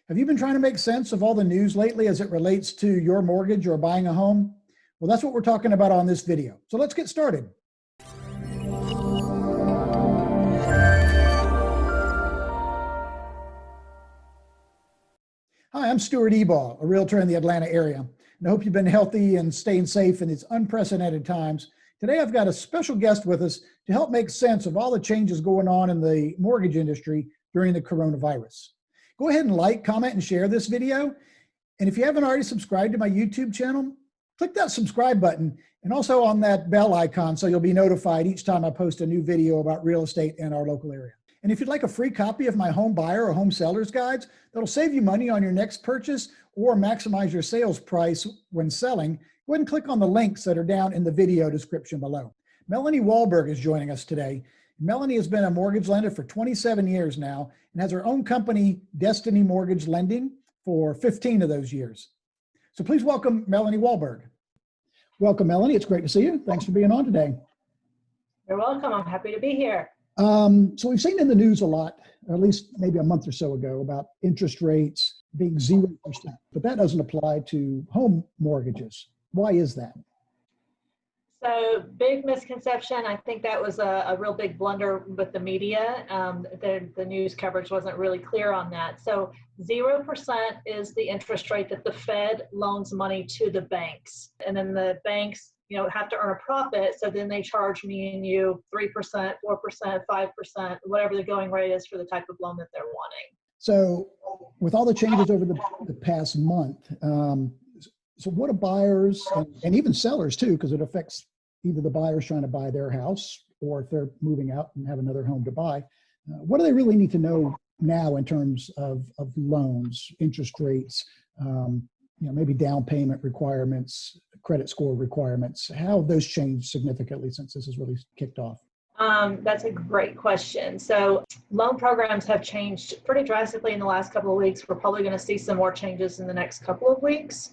Have you been trying to make sense of all the news lately as it relates to your mortgage or buying a home? Well, that's what we're talking about on this video. So let's get started. Hi, I'm Stewart Ebaugh, a realtor in the Atlanta area, and I hope you've been healthy and staying safe in these unprecedented times. Today, I've got a special guest with us to help make sense of all the changes going on in the mortgage industry during the coronavirus. Go ahead and like, comment, and share this video. And if you haven't already subscribed to my YouTube channel, click that subscribe button and also on that bell icon so you'll be notified each time I post a new video about real estate in our local area. And if you'd like a free copy of my home buyer or home seller's guides that'll save you money on your next purchase or maximize your sales price when selling, go ahead and click on the links that are down in the video description below. Melanie Wahlberg is joining us today. Melanie has been a mortgage lender for 27 years now and has her own company, Destiny Mortgage Lending, for 15 of those years. So please welcome Melanie Wahlberg. Welcome, Melanie. It's great to see you. Thanks for being on today. You're welcome. I'm happy to be here. So we've seen in the news a lot, or at least maybe a month or so ago, about interest rates being 0%, but that doesn't apply to home mortgages. Why is that? So big misconception. I think that was a real big blunder with the media. The news coverage wasn't really clear on that. So 0% is the interest rate that the Fed loans money to the banks. And then the banks, have to earn a profit. So then they charge me and you 3%, 4%, 5%, whatever the going rate is for the type of loan that they're wanting. So with all the changes over the past month, so what do buyers and even sellers too, because it affects either the buyers trying to buy their house or if they're moving out and have another home to buy, what do they really need to know now in terms of loans, interest rates, maybe down payment requirements, credit score requirements? How have those changed significantly since this has really kicked off? That's a great question. So loan programs have changed pretty drastically in the last couple of weeks. We're probably going to see some more changes in the next couple of weeks.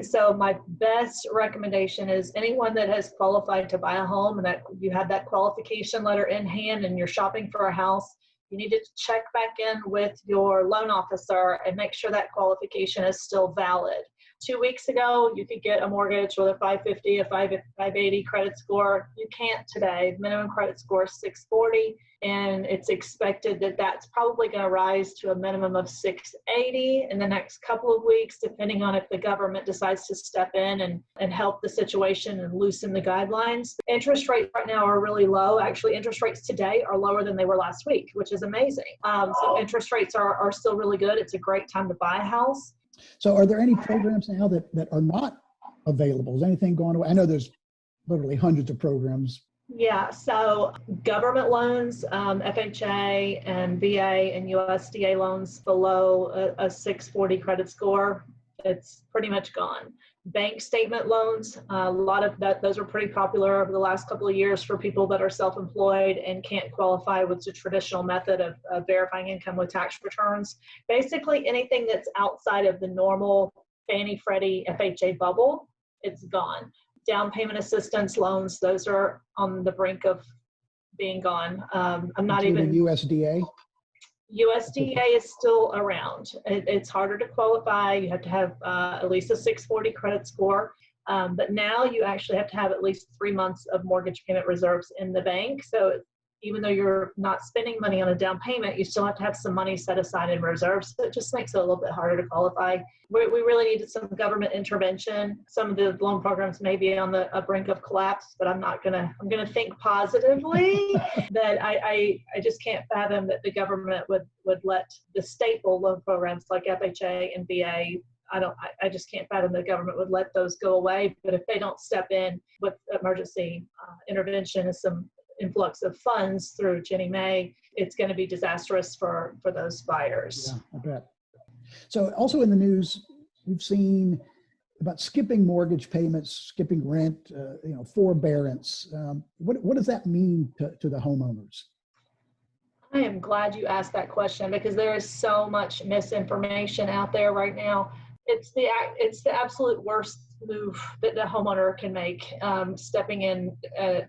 So my best recommendation is anyone that has qualified to buy a home and that you have that qualification letter in hand and you're shopping for a house, you need to check back in with your loan officer and make sure that qualification is still valid. 2 weeks ago, you could get a mortgage with a 550, a 580 credit score. You can't today. Minimum credit score is 640, and it's expected that that's probably going to rise to a minimum of 680 in the next couple of weeks, depending on if the government decides to step in and help the situation and loosen the guidelines. Interest rates right now are really low. Actually, interest rates today are lower than they were last week, which is amazing. So interest rates are still really good. It's a great time to buy a house. So are there any programs now that are not available? Is anything going away? I know there's literally hundreds of programs. Yeah, so government loans, FHA and VA and USDA loans below a 640 credit score, it's pretty much gone. Bank statement loans, a lot of those are pretty popular over the last couple of years for people that are self-employed and can't qualify with the traditional method of verifying income with tax returns. Basically anything that's outside of the normal Fannie Freddie FHA bubble, it's gone. Down payment assistance loans, those are on the brink of being gone. I'm not even USDA. USDA is still around. It's harder to qualify. You have to have at least a 640 credit score. But now you actually have to have at least 3 months of mortgage payment reserves in the bank. So even though you're not spending money on a down payment, you still have to have some money set aside in reserves. So it just makes it a little bit harder to qualify. We really needed some government intervention. Some of the loan programs may be on the brink of collapse, but I'm gonna think positively that I just can't fathom that the government would let the staple loan programs like FHA and VA. I just can't fathom the government would let those go away. But if they don't step in with emergency intervention and some influx of funds through Ginnie Mae, it's going to be disastrous for those buyers. Yeah, I bet. So also in the news, we've seen about skipping mortgage payments, skipping rent, forbearance. What does that mean to the homeowners? I am glad you asked that question because there is so much misinformation out there right now. It's the absolute worst move that the homeowner can make, stepping in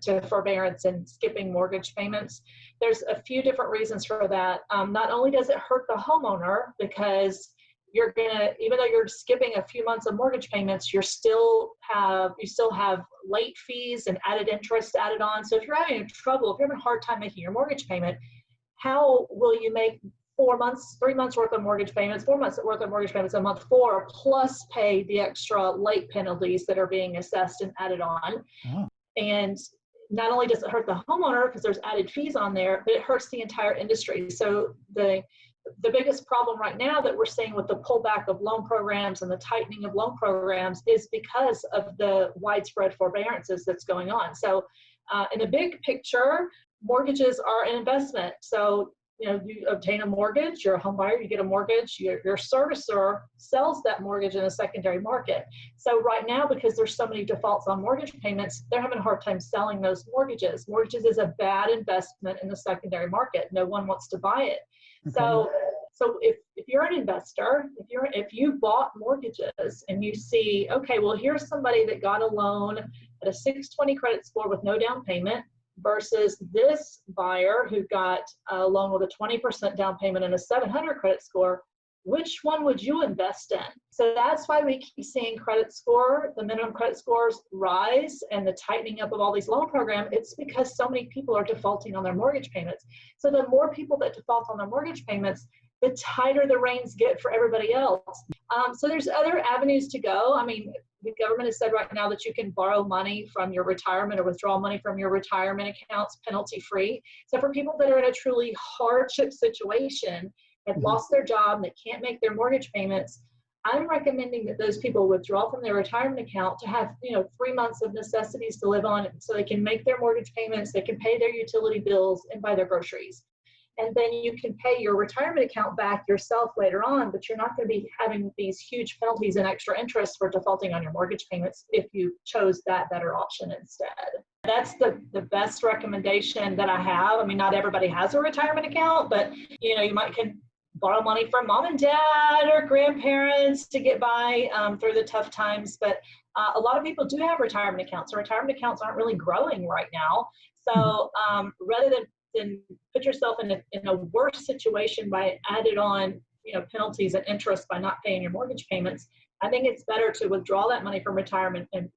to forbearance and skipping mortgage payments. There's a few different reasons for that. Not only does it hurt the homeowner because even though you're skipping a few months of mortgage payments, you still have late fees and added interest added on. So if you're having trouble, if you're having a hard time making your mortgage payment, how will you make 3 months worth of mortgage payments, 4 months worth of mortgage payments a month 4, plus pay the extra late penalties that are being assessed and added on? Oh. And not only does it hurt the homeowner because there's added fees on there, but it hurts the entire industry. So the biggest problem right now that we're seeing with the pullback of loan programs and the tightening of loan programs is because of the widespread forbearances that's going on. So in the big picture, mortgages are an investment. So you obtain a mortgage, you're a home buyer, you get a mortgage, your servicer sells that mortgage in a secondary market. So right now, because there's so many defaults on mortgage payments, they're having a hard time selling those mortgages. Mortgages is a bad investment in the secondary market. No one wants to buy it. Okay. So if you're an investor, if you bought mortgages and you see, okay, well, here's somebody that got a loan at a 620 credit score with no down payment, versus this buyer who got a loan with a 20% down payment and a 700 credit score, which one would you invest in? So that's why we keep seeing the minimum credit scores rise and the tightening up of all these loan programs. It's because so many people are defaulting on their mortgage payments. So the more people that default on their mortgage payments, the tighter the reins get for everybody else. So there's other avenues to go. I mean, the government has said right now that you can borrow money from your retirement or withdraw money from your retirement accounts penalty free. So for people that are in a truly hardship situation, have lost their job, and they can't make their mortgage payments, I'm recommending that those people withdraw from their retirement account to have 3 months of necessities to live on, so they can make their mortgage payments, they can pay their utility bills and buy their groceries. And then you can pay your retirement account back yourself later on, but you're not going to be having these huge penalties and extra interest for defaulting on your mortgage payments if you chose that better option instead. That's the best recommendation that I have. I mean, not everybody has a retirement account, but you can borrow money from mom and dad or grandparents to get by through the tough times. But a lot of people do have retirement accounts. So retirement accounts aren't really growing right now. So rather than put yourself in a worse situation by added on penalties and interest by not paying your mortgage payments, I think it's better to withdraw that money from retirement and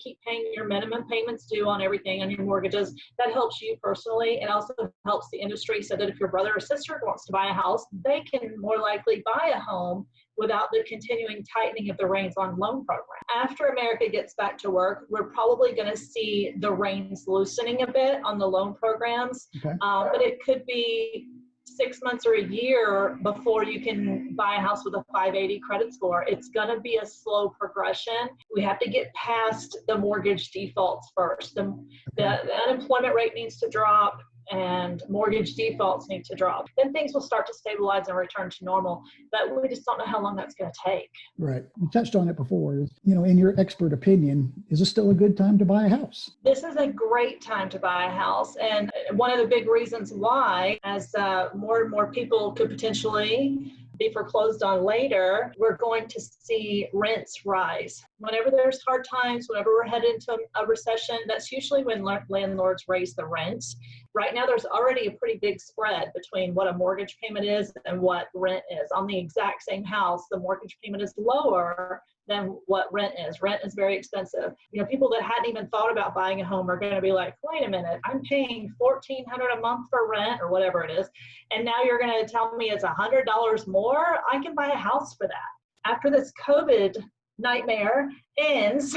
keep paying your minimum payments due on everything on your mortgages. That helps you personally. It also helps the industry, so that if your brother or sister wants to buy a house, they can more likely buy a home without the continuing tightening of the reins on loan programs. After America gets back to work, we're probably going to see the reins loosening a bit on the loan programs, okay. But it could be 6 months or a year before you can buy a house with a 580 credit score. It's going to be a slow progression. We have to get past the mortgage defaults first. The unemployment rate needs to drop, and mortgage defaults need to drop. Then things will start to stabilize and return to normal, but we just don't know how long that's going to take. Right. You touched on it before. In your expert opinion, is this still a good time to buy a house? This is a great time to buy a house. And one of the big reasons why, as more and more people could potentially be foreclosed on later, we're going to see rents rise. Whenever there's hard times, whenever we're headed into a recession, that's usually when landlords raise the rents. Right now, there's already a pretty big spread between what a mortgage payment is and what rent is. On the exact same house, the mortgage payment is lower than what rent is. Rent is very expensive. People that hadn't even thought about buying a home are going to be like, wait a minute, I'm paying $1,400 a month for rent or whatever it is, and now you're going to tell me it's $100 more? I can buy a house for that. After this COVID nightmare ends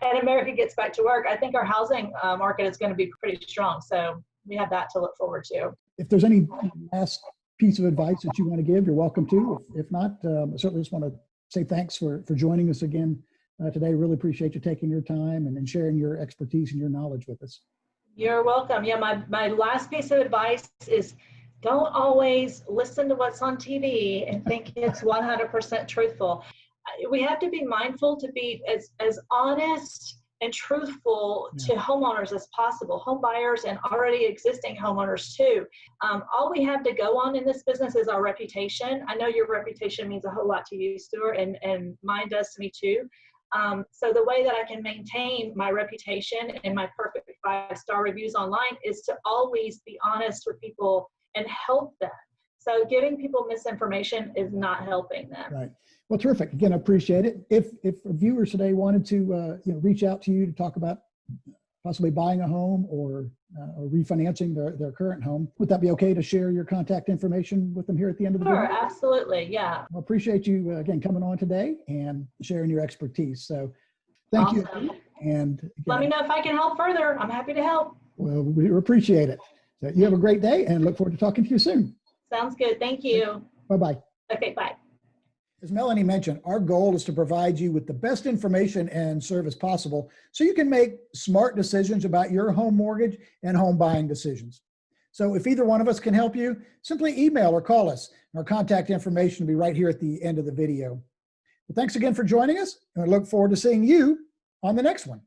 and America gets back to work, I think our housing market is going to be pretty strong. So we have that to look forward to. If there's any last piece of advice that you want to give, you're welcome to. If not, I certainly just want to say thanks for joining us again today. Really appreciate you taking your time and sharing your expertise and your knowledge with us. You're welcome. Yeah, my last piece of advice is don't always listen to what's on TV and think it's 100% truthful. We have to be mindful to be as honest and truthful to homeowners as possible, home buyers and already existing homeowners too. All we have to go on in this business is our reputation. I know your reputation means a whole lot to you, Stewart, and mine does to me too. So the way that I can maintain my reputation and my perfect 5-star reviews online is to always be honest with people and help them. So giving people misinformation is not helping them. Right. Well, terrific. Again, I appreciate it. If viewers today wanted to reach out to you to talk about possibly buying a home or refinancing their current home, would that be okay to share your contact information with them here at the end of the Sure, video? absolutely. Yeah. Well, appreciate you again coming on today and sharing your expertise. So thank you. Awesome. And again, Let me know if I can help further. I'm happy to help. well, we appreciate it. So you have a great day and look forward to talking to you soon. Sounds good. Thank you. Bye-bye. Okay, bye. As Melanie mentioned, our goal is to provide you with the best information and service possible so you can make smart decisions about your home mortgage and home buying decisions. So if either one of us can help you, simply email or call us. Our contact information will be right here at the end of the video. Well, thanks again for joining us, and I look forward to seeing you on the next one.